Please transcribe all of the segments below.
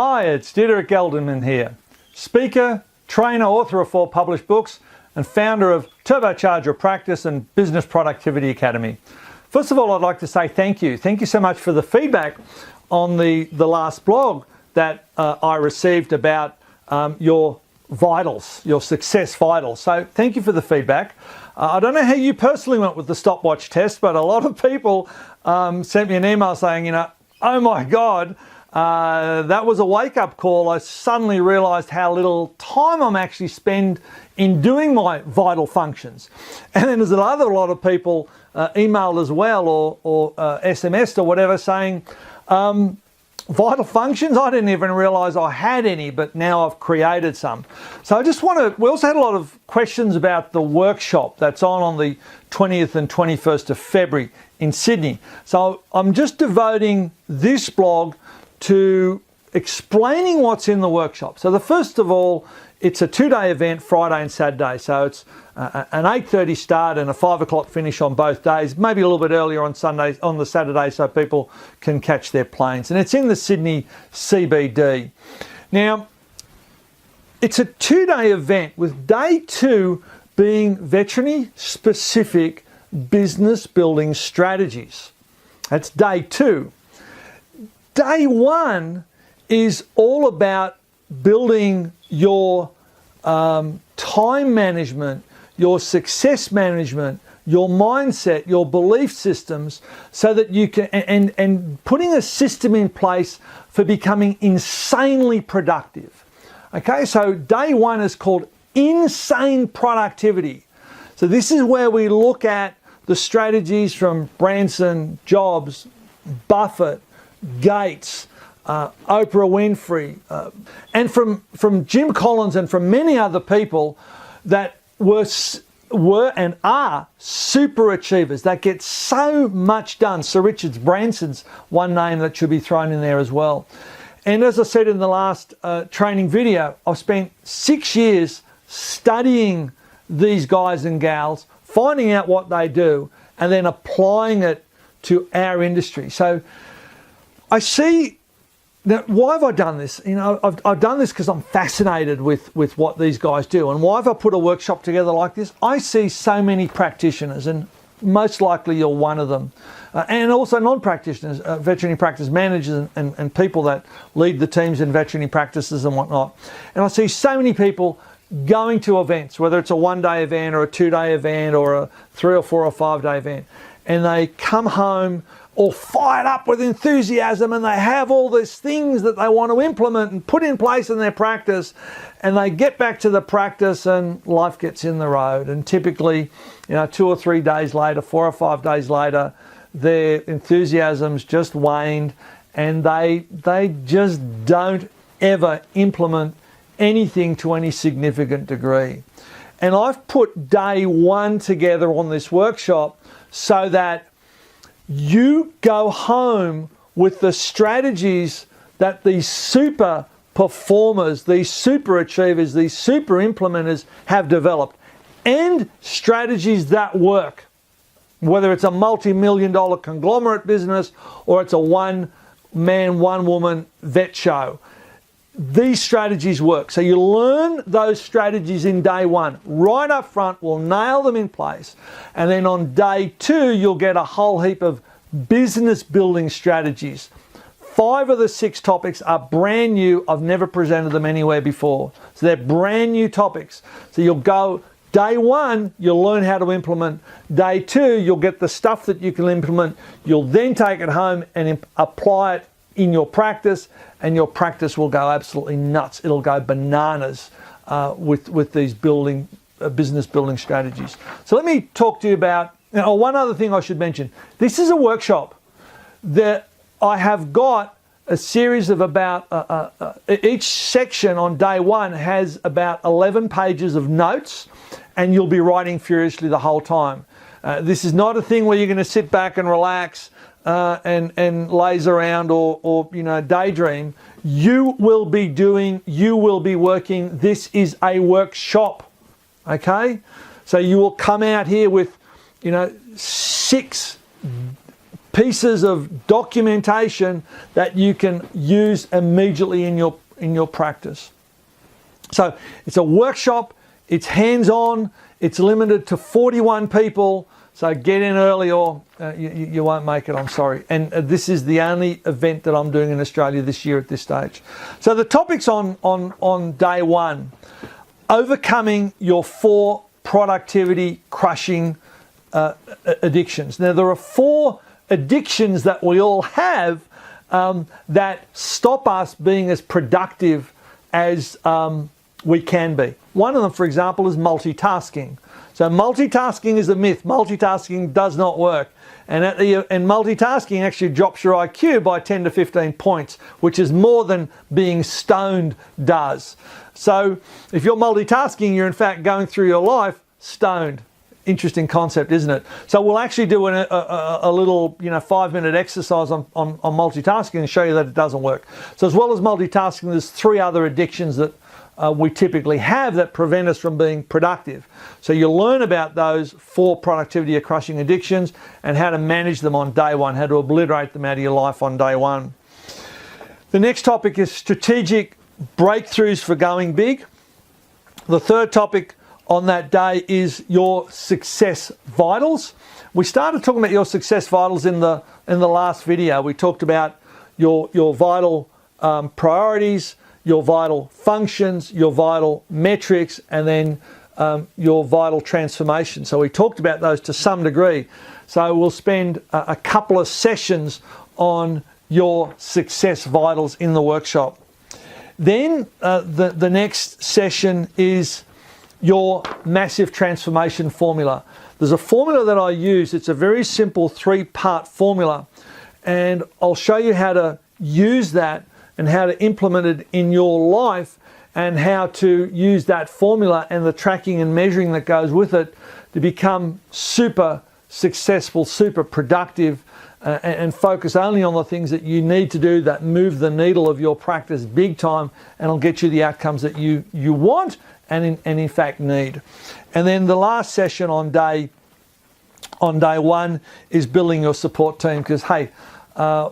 Hi, it's Diederik Gelderman here. Speaker, trainer, author of 4 published books, and founder of Turbocharge Your Practice and Business Productivity Academy. First of all, I'd like to say thank you. Thank you so much for the feedback on the last blog that I received about your vitals, your success vitals. So thank you for the feedback. I don't know how you personally went with the stopwatch test, but a lot of people sent me an email saying, oh my God, that was a wake-up call. I suddenly realized how little time I'm actually spend in doing my vital functions. And then there's a lot of people emailed as well or SMS'd or whatever saying, vital functions, I didn't even realize I had any, but now I've created some. So I just we also had a lot of questions about the workshop that's on the 20th and 21st of February in Sydney. So I'm just devoting this blog to explaining what's in the workshop. So first of all, it's a 2-day event, Friday and Saturday. So it's an 8:30 start and a 5 o'clock finish on both days, maybe a little bit earlier on the Saturday so people can catch their planes. And it's in the Sydney CBD. Now, it's a 2-day event with day 2 being veterinary specific business building strategies. That's day 2. Day 1 is all about building your time management, your success management, your mindset, your belief systems, so that you can, and putting a system in place for becoming insanely productive. Okay, so day 1 is called insane productivity. So this is where we look at the strategies from Branson, Jobs, Buffett, Gates, Oprah Winfrey, and from Jim Collins and from many other people that were and are super achievers that get so much done. Sir Richard Branson's one name that should be thrown in there as well. And as I said in the last training video, I've spent 6 years studying these guys and gals, finding out what they do, and then applying it to our industry. So I see. Now, why have I done this? I've done this because I'm fascinated with what these guys do. And why have I put a workshop together like this? I see so many practitioners, and most likely you're one of them, and also non-practitioners, veterinary practice managers and people that lead the teams in veterinary practices and whatnot. And I see so many people going to events, whether it's a 1-day event or a 2-day event or a 3 or 4 or 5-day event, and they come home all fired up with enthusiasm, and they have all these things that they want to implement and put in place in their practice, and they get back to the practice and life gets in the road. And typically, 2 or 3 days later, 4 or 5 days later, their enthusiasm's just waned, and they just don't ever implement anything to any significant degree. And I've put day 1 together on this workshop so that you go home with the strategies that these super performers, these super achievers, these super implementers have developed, and strategies that work, whether it's a multi-million-dollar conglomerate business or it's a one-man, one-woman vet show. These strategies work. So you learn those strategies in day 1. Right up front, we'll nail them in place. And then on day 2, you'll get a whole heap of business building strategies. 5 of the 6 topics are brand new. I've never presented them anywhere before. So they're brand new topics. So you'll go day 1, you'll learn how to implement. Day 2, you'll get the stuff that you can implement. You'll then take it home and apply it in your practice, and your practice will go absolutely nuts. It'll go bananas with these business building strategies. So let me talk to you about one other thing I should mention. This is a workshop that I have got a series of about, each section on day 1 has about 11 pages of notes, and you'll be writing furiously the whole time. This is not a thing where you're going to sit back and relax and laze around or daydream. You will be working. This is a workshop, okay? So you will come out here with 6 pieces of documentation that you can use immediately in your practice. So it's a workshop, it's hands-on, it's limited to 41 people, so get in early or you won't make it, I'm sorry. And this is the only event that I'm doing in Australia this year at this stage. So the topics on day one: overcoming your 4 productivity crushing addictions. Now, there are 4 addictions that we all have that stop us being as productive as we can be. One of them, for example, is multitasking. So multitasking is a myth. Multitasking does not work. And multitasking actually drops your IQ by 10 to 15 points, which is more than being stoned does. So if you're multitasking, you're in fact going through your life stoned. Interesting concept, isn't it? So we'll actually do a little 5-minute exercise on multitasking and show you that it doesn't work. So as well as multitasking, there's 3 other addictions that we typically have that prevent us from being productive. So you'll learn about those 4 productivity crushing addictions and how to manage them on day one, how to obliterate them out of your life on day one. The next topic is strategic breakthroughs for going big. The third topic on that day is your success vitals. We started talking about your success vitals in the last video. We talked about your vital priorities, your vital functions, your vital metrics, and then your vital transformation. So we talked about those to some degree. So we'll spend a couple of sessions on your success vitals in the workshop. Then the next session is your massive transformation formula. There's a formula that I use. It's a very simple 3-part formula, and I'll show you how to use that and how to implement it in your life, and how to use that formula and the tracking and measuring that goes with it to become super successful, super productive, and focus only on the things that you need to do that move the needle of your practice big time, and will get you the outcomes that you want and in fact need. And then the last session on day one is building your support team, because hey,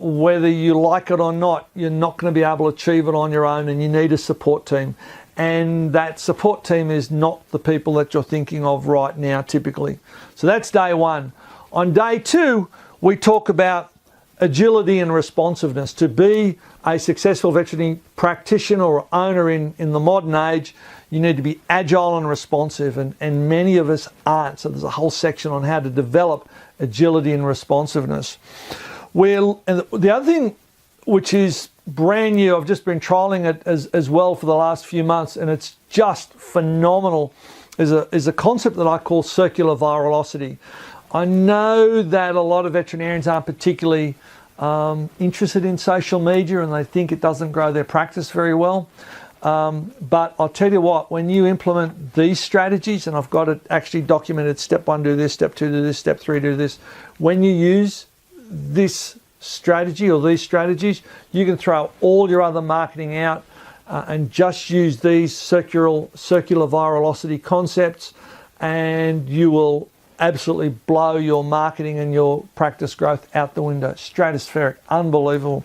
whether you like it or not, you're not going to be able to achieve it on your own, and you need a support team. And that support team is not the people that you're thinking of right now typically. So that's day one. On day two, we talk about agility and responsiveness. To be a successful veterinary practitioner or owner in the modern age, you need to be agile and responsive, and many of us aren't. So there's a whole section on how to develop agility and responsiveness. And the other thing, which is brand new, I've just been trialing it as well for the last few months, and it's just phenomenal, is a concept that I call circular virality. I know that a lot of veterinarians aren't particularly interested in social media, and they think it doesn't grow their practice very well. But I'll tell you what, when you implement these strategies, and I've got it actually documented, step 1 do this, step 2 do this, step 3 do this. When you use this strategy or these strategies, you can throw all your other marketing out and just use these circular virality concepts, and you will absolutely blow your marketing and your practice growth out the window. Stratospheric, unbelievable.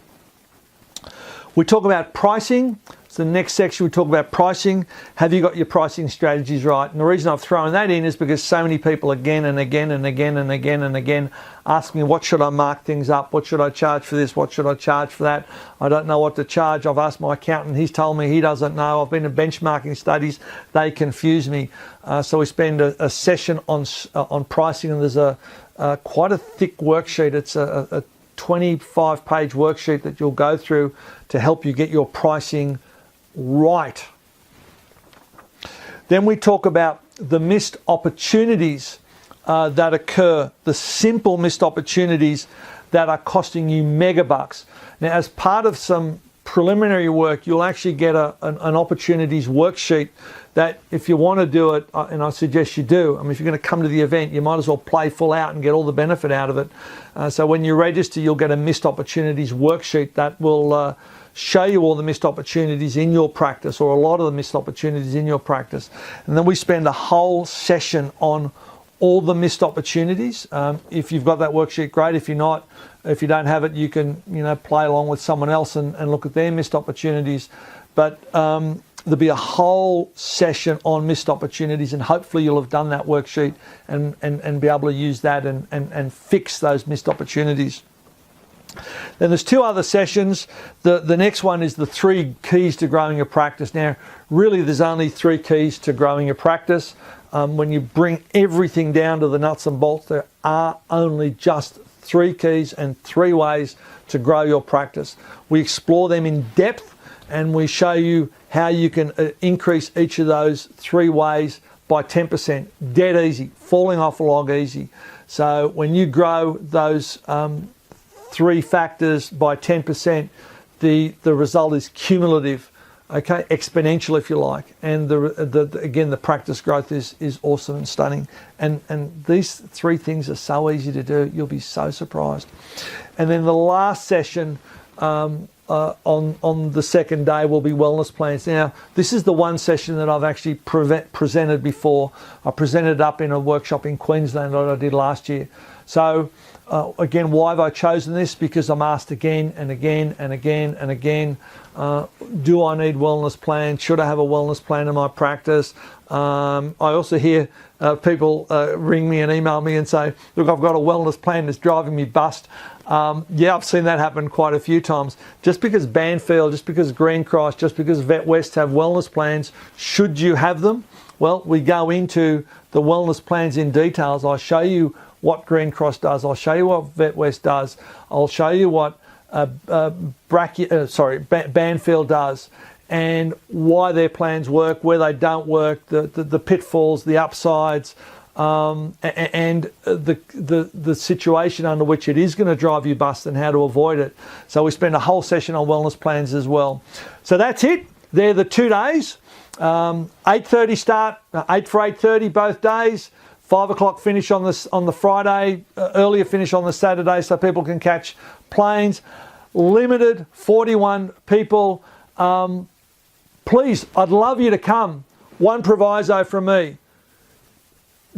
We talk about pricing. So the next section, we talk about pricing. Have you got your pricing strategies right? And the reason I've thrown that in is because so many people again and again and again and again and again ask me, what should I mark things up? What should I charge for this? What should I charge for that? I don't know what to charge. I've asked my accountant. He's told me he doesn't know. I've been in benchmarking studies. They confuse me. So we spend a session on pricing, and there's quite a thick worksheet. It's a 25-page worksheet that you'll go through to help you get your pricing right. Then we talk about the missed opportunities that occur, the simple missed opportunities that are costing you megabucks. Now, as part of some preliminary work, you'll actually get an opportunities worksheet that, if you want to do it, and I suggest you do, I mean, if you're going to come to the event, you might as well play full out and get all the benefit out of it. So when you register, you'll get a missed opportunities worksheet that will show you all the missed opportunities in your practice, or a lot of the missed opportunities in your practice. And then we spend a whole session on all the missed opportunities. If you've got that worksheet, great. If you're not, if you don't have it, you can play along with someone else and look at their missed opportunities. But there'll be a whole session on missed opportunities, and hopefully you'll have done that worksheet and be able to use that and fix those missed opportunities. Then there's 2 other sessions. The next one is the 3 keys to growing your practice. Now, really, there's only 3 keys to growing your practice. When you bring everything down to the nuts and bolts, there are only just 3 keys and 3 ways to grow your practice. We explore them in depth, and we show you how you can increase each of those 3 ways by 10%. Dead easy, falling off a log easy. So when you grow those 3 factors by 10%, the result is cumulative, okay, exponential if you like, and again the practice growth is awesome and stunning. And these 3 things are so easy to do, you'll be so surprised. And then the last session on the second day will be wellness plans. Now, this is the one session that I've actually presented before. I presented up in a workshop in Queensland that I did last year. So again, why have I chosen this? Because I'm asked again and again and again and again, do I need wellness plans? Should I have a wellness plan in my practice? I also hear people ring me and email me and say, look, I've got a wellness plan that's driving me bust. Yeah, I've seen that happen quite a few times. Just because Banfield, just because Green Cross, just because Vet West have wellness plans, should you have them? Well, we go into the wellness plans in details. I show you what Green Cross does. I'll show you what Vet West does. I'll show you what Banfield does, and why their plans work, where they don't work, the pitfalls, the upsides, and the situation under which it is going to drive you bust and how to avoid it. So we spend a whole session on wellness plans as well. So that's it. They're the 2 days. 8:30 start, 8 for 8:30 both days. 5 o'clock finish on the Friday, earlier finish on the Saturday so people can catch planes. Limited 41 people. Please, I'd love you to come. One proviso from me.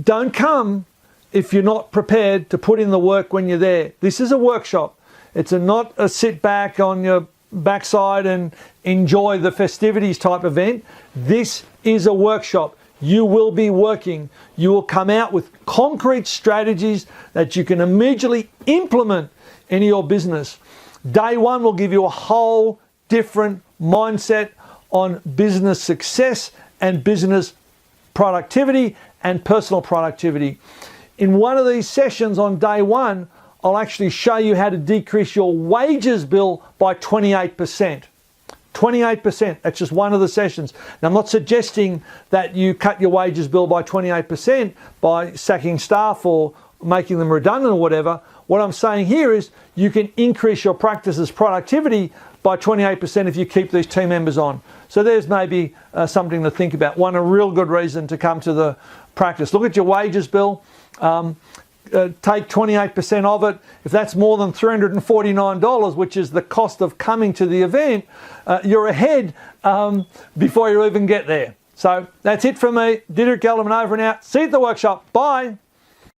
Don't come if you're not prepared to put in the work when you're there. This is a workshop. It's not a sit back on your backside and enjoy the festivities type event. This is a workshop. You will be working. You will come out with concrete strategies that you can immediately implement in your business. Day 1 will give you a whole different mindset on business success and business productivity and personal productivity. In one of these sessions on day 1, I'll actually show you how to decrease your wages bill by 28%. 28%, that's just one of the sessions. Now, I'm not suggesting that you cut your wages bill by 28% by sacking staff or making them redundant or whatever. What I'm saying here is you can increase your practice's productivity by 28% if you keep these team members on. So there's maybe something to think about. One, a real good reason to come to the practice. Look at your wages bill. Take 28% of it. If that's more than $349, which is the cost of coming to the event, you're ahead before you even get there. So that's it from me. Didrik Gelderman over and out. See you at the workshop. Bye.